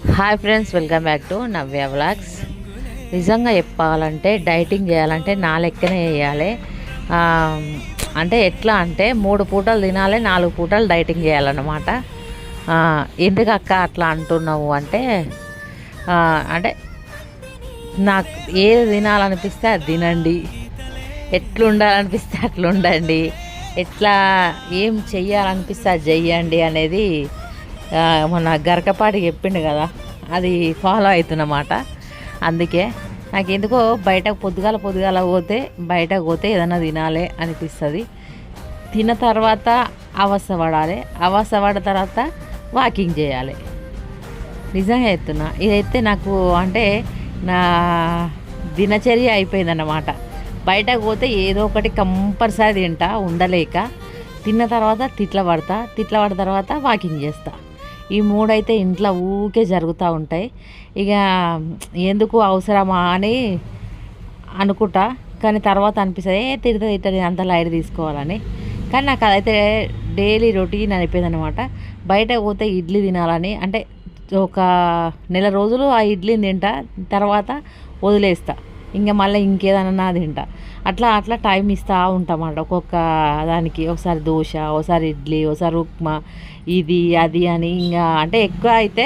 Hi friends, welcome back to Navya vlogs. నిజంగా చెప్పాలంటే dieting చేయాలంటే నా లెక్కనే చేయాలి. అంటే ఎట్లా అంటే 3 పూటలు తినాలి, 4 పూటలు డైటింగ్ చేయాలన్నమాట. ఎందుకు అక్క అట్లా అంటున్నావు అంటే అంటే నాకు ఏది తినాలనిపిస్తే అది తినండి, ఎట్లా ఉండాలనిపిస్తే అట్లా ఉండండి, ఎట్లా ఏం చెయ్యాలనిపిస్తే అది చెయ్యండి అనేది మొన్న గరకపాటి చెప్పిండు కదా, అది ఫాలో అవుతున్నమాట. అందుకే నాకు ఎందుకో బయటకు పొద్దుగాల బయటకు పోతే ఏదైనా తినాలి అనిపిస్తుంది. తిన్న తర్వాత అవస్థ పడాలి, అవస్థ పడిన తర్వాత వాకింగ్ చేయాలి. నిజంగా చెప్తున్నా, ఇదైతే నాకు అంటే నా దినచర్య అయిపోయిందన్నమాట. బయటకు పోతే ఏదో ఒకటి కంపల్సరీ తింటా ఉండలేక. తిన్న తర్వాత తిట్ల పడిన తర్వాత వాకింగ్ చేస్తా. ఈ మూడైతే ఇంట్లో ఊకే జరుగుతూ ఉంటాయి. ఇక ఎందుకు అవసరమా అని అనుకుంటా, కానీ తర్వాత అనిపిస్తుంది తిడుతుంది అంత లైట్ తీసుకోవాలని. కానీ నాకు అదైతే డైలీ రొటీన్ అయిపోయింది అనమాట. బయటకు పోతే ఇడ్లీ తినాలని అంటే ఒక నెల రోజులు ఆ ఇడ్లీని తింటా, తర్వాత వదిలేస్తా. ఇంకా మళ్ళీ ఇంకేదన్నా తింటా. అట్లా అట్లా టైం ఇస్తూ ఉంటామన్నమాట. ఒక్కొక్క దానికి ఒకసారి దోశ, ఒకసారి ఇడ్లీ, ఒకసారి ఉప్మా, ఇది అది అని. ఇంకా అంటే ఎక్కువ అయితే